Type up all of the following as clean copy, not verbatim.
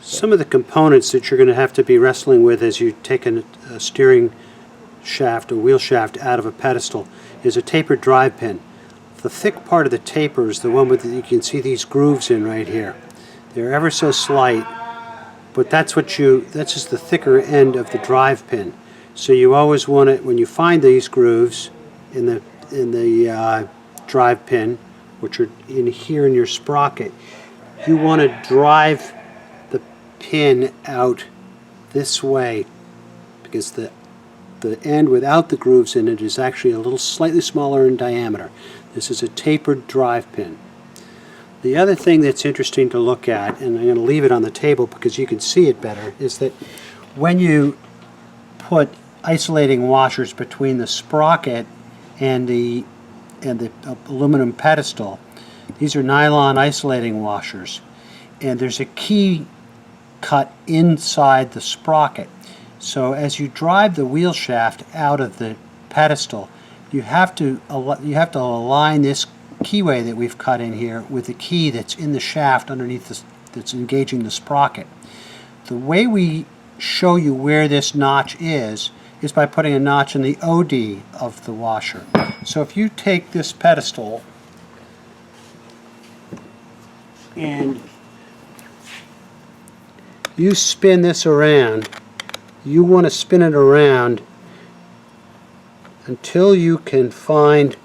Some of the components that you're going to have to be wrestling with as you take a steering shaft, a wheel shaft, out of a pedestal is a tapered drive pin. The thick part of the taper is the one with you can see these grooves in right here. They're ever so slight, but that's just the thicker end of the drive pin. So you always want it, when you find these grooves in the drive pin, which are in here in your sprocket, you want to drive the pin out this way, because the end without the grooves in it is actually a little slightly smaller in diameter. This is a tapered drive pin. The other thing that's interesting to look at, and I'm going to leave it on the table because you can see it better, is that when you put isolating washers between the sprocket and the aluminum pedestal, these are nylon isolating washers, and there's a key cut inside the sprocket. So as you drive the wheel shaft out of the pedestal, you have to align this keyway that we've cut in here with the key that's in the shaft underneath this, that's engaging the sprocket. The way we show you where this notch is by putting a notch in the OD of the washer. So if you take this pedestal and you spin this around, you want to spin it around until you can find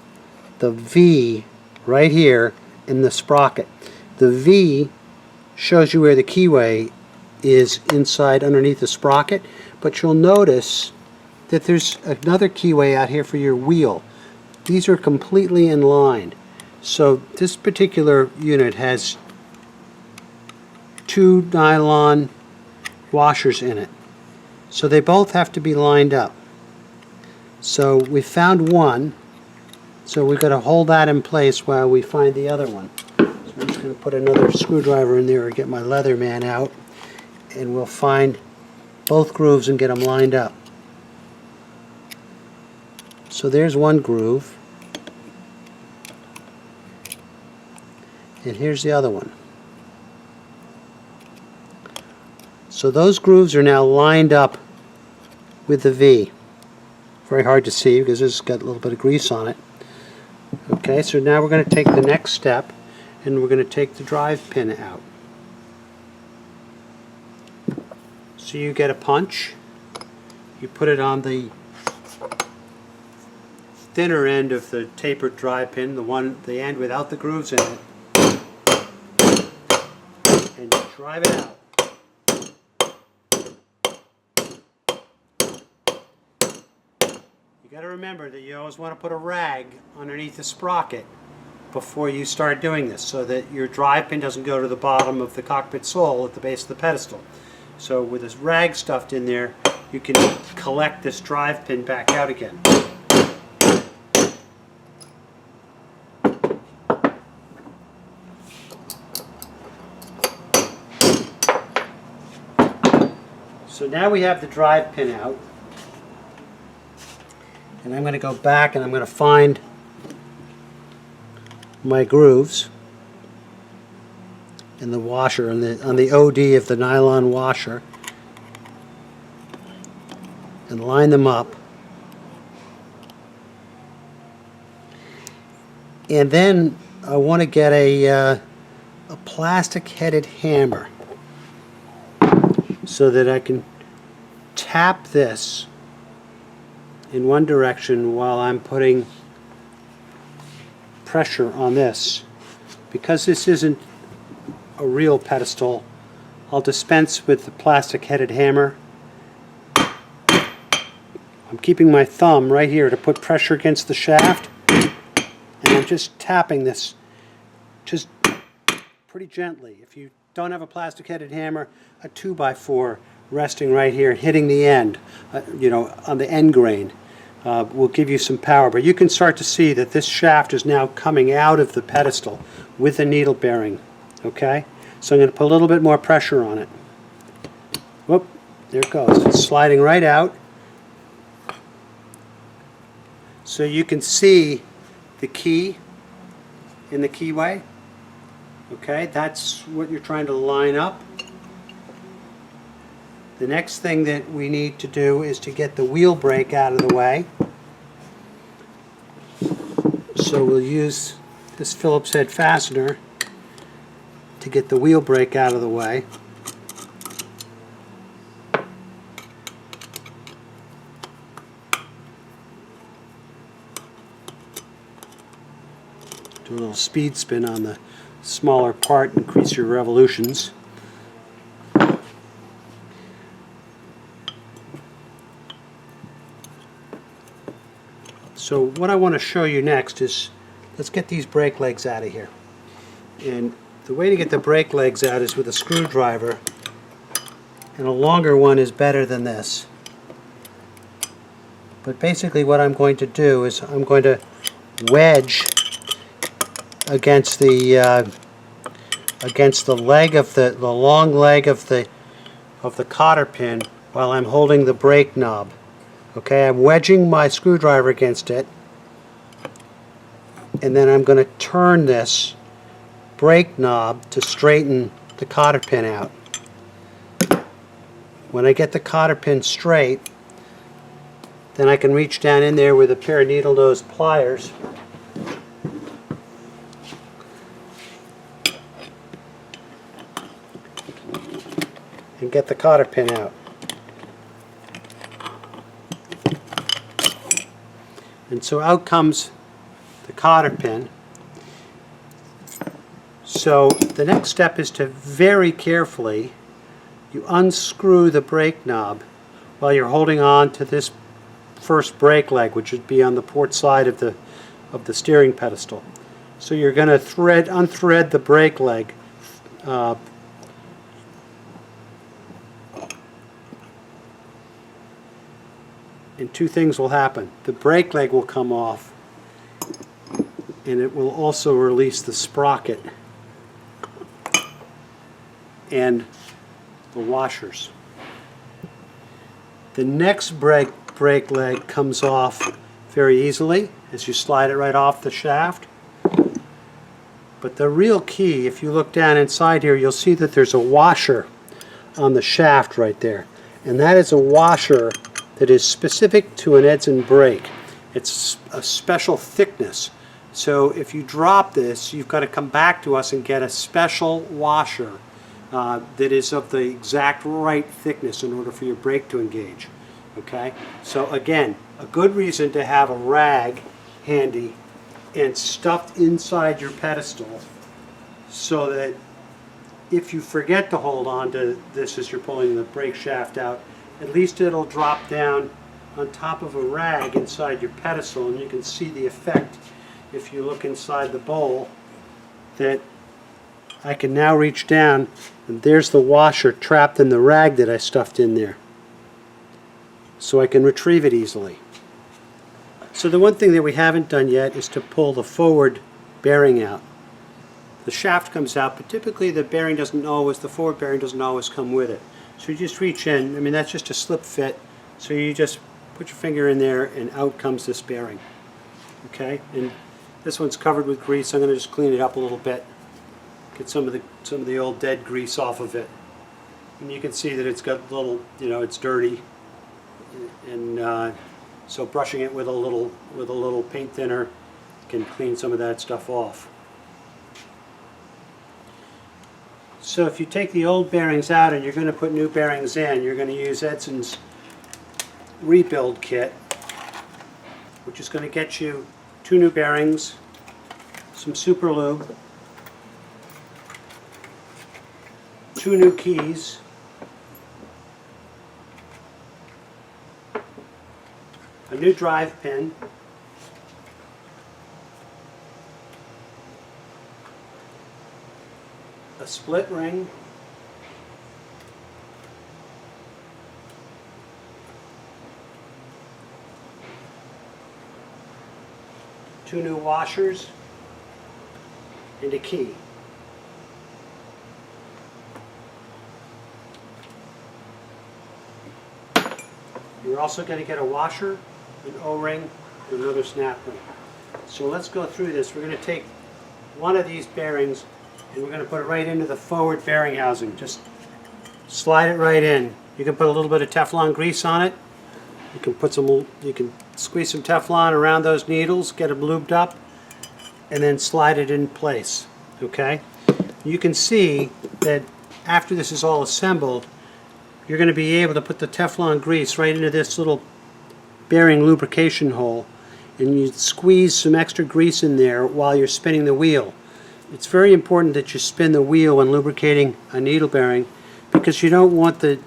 the V right here in the sprocket. The V shows you where the keyway is inside underneath the sprocket, but you'll notice that there's another keyway out here for your wheel. These are completely in line. So this particular unit has 2 nylon washers in it. So they both have to be lined up. So we found one, so we've got to hold that in place while we find the other one. So I'm just going to put another screwdriver in there or get my leather man out, and we'll find both grooves and get them lined up. So there's one groove, and here's the other one. So those grooves are now lined up with the V. Very hard to see because this has got a little bit of grease on it. Okay, so now we're going to take the next step, and we're going to take the drive pin out. So you get a punch, you put it on the thinner end of the tapered drive pin, the end without the grooves in it, and you drive it out. You got to remember that you always want to put a rag underneath the sprocket before you start doing this, so that your drive pin doesn't go to the bottom of the cockpit sole at the base of the pedestal. So with this rag stuffed in there, you can collect this drive pin back out again. So now we have the drive pin out, and I'm going to go back and I'm going to find my grooves in the washer, on the OD of the nylon washer, and line them up. And then I want to get a plastic headed hammer so that I can tap this in one direction while I'm putting pressure on this. Because this isn't a real pedestal, I'll dispense with the plastic headed hammer. I'm keeping my thumb right here to put pressure against the shaft, and I'm just tapping this just pretty gently. If you don't have a plastic headed hammer, a 2x4 resting right here, hitting the end, on the end grain, will give you some power. But you can start to see that this shaft is now coming out of the pedestal with the needle bearing. Okay? So I'm going to put a little bit more pressure on it. Whoop, there it goes. It's sliding right out. So you can see the key in the keyway. Okay, that's what you're trying to line up. The next thing that we need to do is to get the wheel brake out of the way. So we'll use this Phillips head fastener to get the wheel brake out of the way. Do a little speed spin on the smaller part, increase your revolutions. So what I want to show you next is, let's get these brake legs out of here. And the way to get the brake legs out is with a screwdriver, and a longer one is better than this. But basically what I'm going to do is I'm going to wedge against the leg of the long leg of the cotter pin while I'm holding the brake knob. Okay, I'm wedging my screwdriver against it, and then I'm going to turn this brake knob to straighten the cotter pin out. When I get the cotter pin straight, then I can reach down in there with a pair of needle nose pliers and get the cotter pin out. And so out comes the cotter pin. So the next step is to very carefully, you unscrew the brake knob while you're holding on to this first brake leg, which would be on the port side of the steering pedestal. So you're going to unthread the brake leg and two things will happen. The brake leg will come off, and it will also release the sprocket and the washers. The next brake leg comes off very easily as you slide it right off the shaft. But the real key, if you look down inside here, you'll see that there's a washer on the shaft right there. And that is a washer that is specific to an Edson brake. It's a special thickness. So if you drop this, you've got to come back to us and get a special washer that is of the exact right thickness in order for your brake to engage. Okay? So again, a good reason to have a rag handy and stuffed inside your pedestal so that if you forget to hold on to this as you're pulling the brake shaft out, at least it'll drop down on top of a rag inside your pedestal, and you can see the effect if you look inside the bowl that I can now reach down and there's the washer trapped in the rag that I stuffed in there. So I can retrieve it easily. So the one thing that we haven't done yet is to pull the forward bearing out. The shaft comes out, but typically the forward bearing doesn't always come with it. So you just reach in, I mean that's just a slip fit, so you just put your finger in there and out comes this bearing. Okay, and this one's covered with grease. I'm going to just clean it up a little bit, get some of the old dead grease off of it. And you can see that it's got little, it's dirty, and so brushing it with a little paint thinner can clean some of that stuff off. So if you take the old bearings out and you're going to put new bearings in, you're going to use Edson's rebuild kit, which is going to get you 2 new bearings, some super lube, 2 new keys, a new drive pin, a split ring, two new washers, and a key. You're also going to get a washer, an O-ring, and another snap ring. So let's go through this. We're going to take one of these bearings and we're going to put it right into the forward bearing housing. Just slide it right in You can put a little bit of Teflon grease on it. You can squeeze some Teflon around those needles, get them lubed up, and then slide it in place. Okay? You can see that after this is all assembled, you're going to be able to put the Teflon grease right into this little bearing lubrication hole, and you squeeze some extra grease in there while you're spinning the wheel. It's very important that you spin the wheel when lubricating a needle bearing, because you don't want the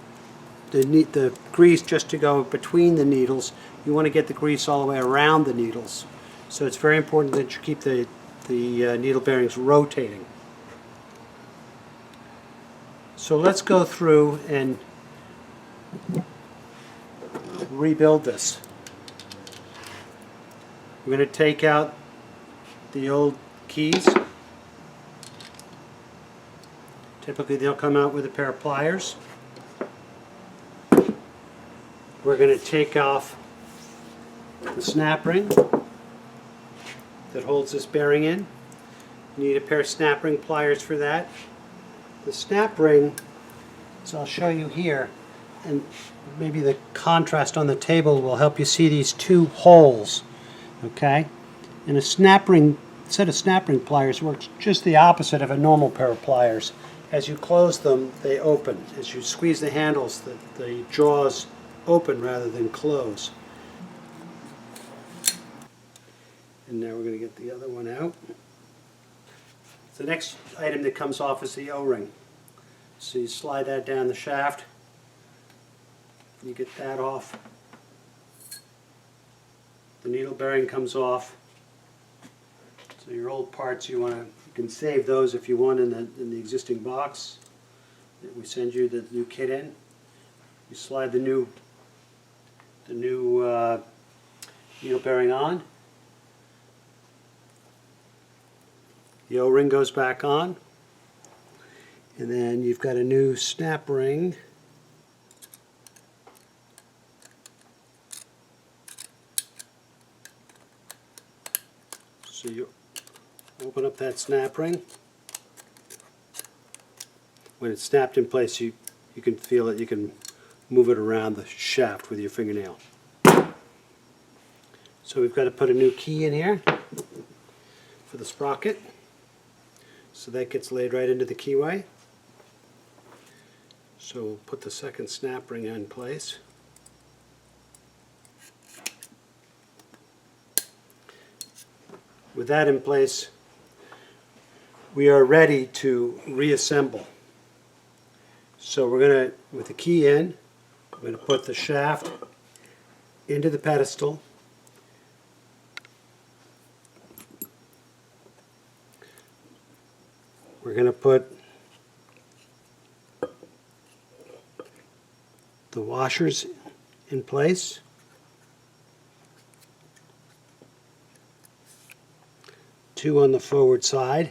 grease just to go between the needles. You want to get the grease all the way around the needles. So it's very important that you keep the needle bearings rotating. So let's go through and rebuild this. We're going to take out the old keys. Typically they'll come out with a pair of pliers. We're going to take off the snap ring that holds this bearing in. You need a pair of snap ring pliers for that. The snap ring, so I'll show you here, and maybe the contrast on the table will help you see these two holes. Okay? And a set of snap ring pliers works just the opposite of a normal pair of pliers. As you close them, they open. As you squeeze the handles, the jaws open rather than close. And now we're going to get the other one out. The next item that comes off is the O-ring. So you slide that down the shaft. You get that off. The needle bearing comes off. So your old parts, you can save those if you want in the existing box that we send you the new kit in. You slide the new needle bearing on. The O-ring goes back on, and then you've got a new snap ring. So you open up that snap ring. When it's snapped in place, you can feel it. You can move it around the shaft with your fingernail. So we've got to put a new key in here for the sprocket. So that gets laid right into the keyway. So we'll put the second snap ring in place. With that in place, we are ready to reassemble. So we're going to, with the key in, we're going to put the shaft into the pedestal. We're going to put the washers in place. Two on the forward side.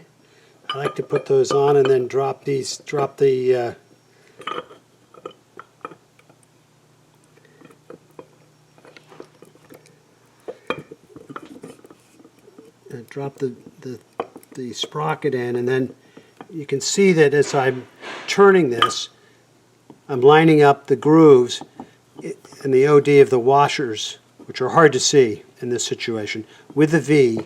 I like to put those on and then drop the sprocket in, and then you can see that as I'm turning this, I'm lining up the grooves and the OD of the washers, which are hard to see in this situation, with the V,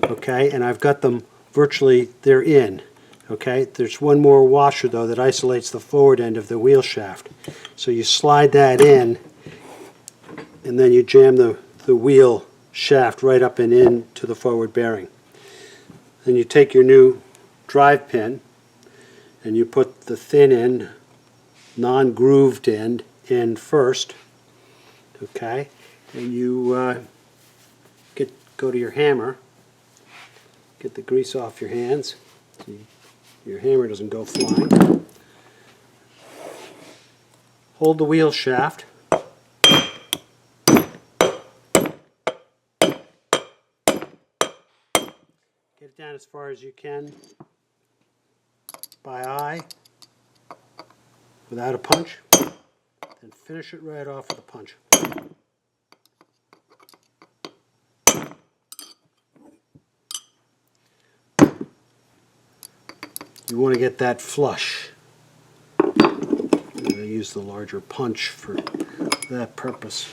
okay, and I've got them virtually, they're in, okay. There's one more washer though that isolates the forward end of the wheel shaft. So you slide that in, and then you jam the wheel shaft right up and into the forward bearing. Then you take your new drive pin and you put the thin end, non-grooved end in first, okay, and you go to your hammer, get the grease off your hands so your hammer doesn't go flying. Hold the wheel shaft. Get it down as far as you can by eye without a punch, and finish it right off with a punch. You want to get that flush. You use the larger punch for that purpose.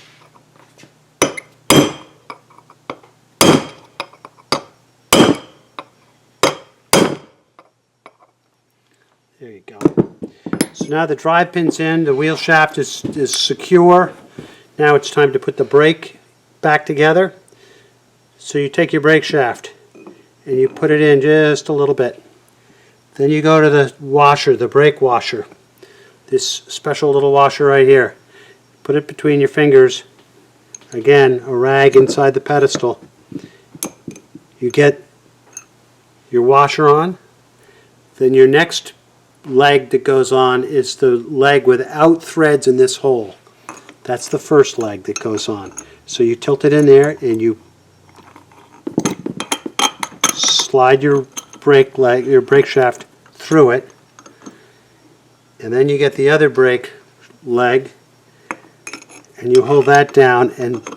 There you go. So now the drive pin's in, the wheel shaft is secure. Now it's time to put the brake back together. So you take your brake shaft and you put it in just a little bit. Then you go to the washer, the brake washer. This special little washer right here. Put it between your fingers. Again, a rag inside the pedestal. You get your washer on. Then your next leg that goes on is the leg without threads in this hole. That's the first leg that goes on. So you tilt it in there and you slide your brake leg, your brake shaft through it, and then you get the other brake leg and you hold that down, and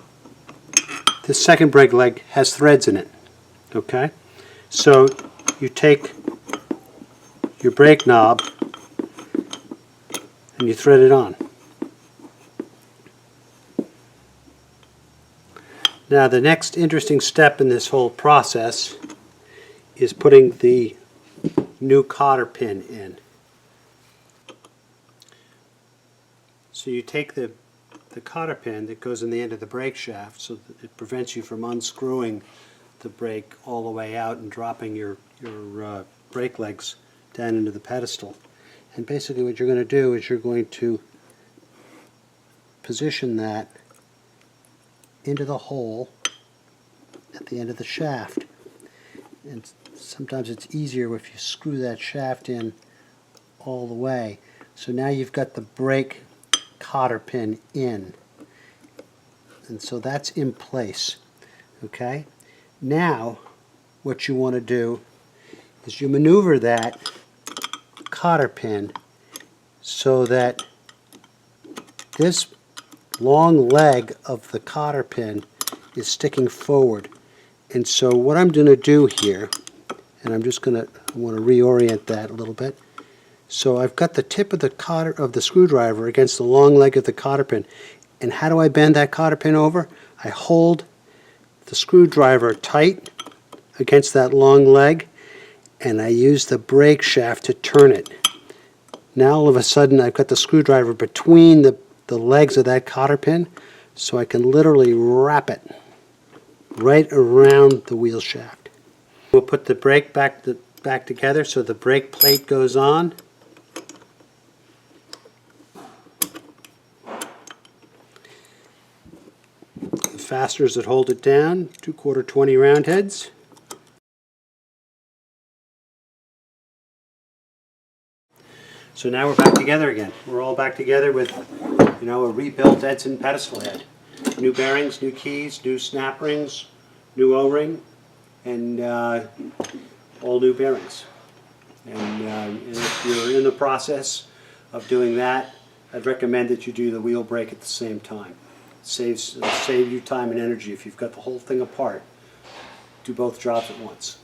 the second brake leg has threads in it. Okay? So you take your brake knob and you thread it on. Now the next interesting step in this whole process is putting the new cotter pin in. So you take the cotter pin that goes in the end of the brake shaft, so that it prevents you from unscrewing the brake all the way out and dropping your brake legs down into the pedestal. And basically what you're going to do is you're going to position that into the hole at the end of the shaft. And sometimes it's easier if you screw that shaft in all the way. So now you've got the brake cotter pin in. And so that's in place. Okay? Now what you want to do is you maneuver that cotter pin so that this long leg of the cotter pin is sticking forward. And so what I'm going to do here, and I want to reorient that a little bit. So I've got the tip of the screwdriver against the long leg of the cotter pin. And how do I bend that cotter pin over? I hold the screwdriver tight against that long leg, and I use the brake shaft to turn it. Now all of a sudden I've got the screwdriver between the legs of that cotter pin, so I can literally wrap it right around the wheel shaft. We'll put the brake back together so the brake plate goes on. The fasteners that hold it down, 2/4 20 round heads. So now we're back together again. We're all back together with, a rebuilt Edson pedestal head. New bearings, new keys, new snap rings, new O-ring, and all new bearings. And if you're in the process of doing that, I'd recommend that you do the wheel brake at the same time. It'll save you time and energy if you've got the whole thing apart. Do both jobs at once.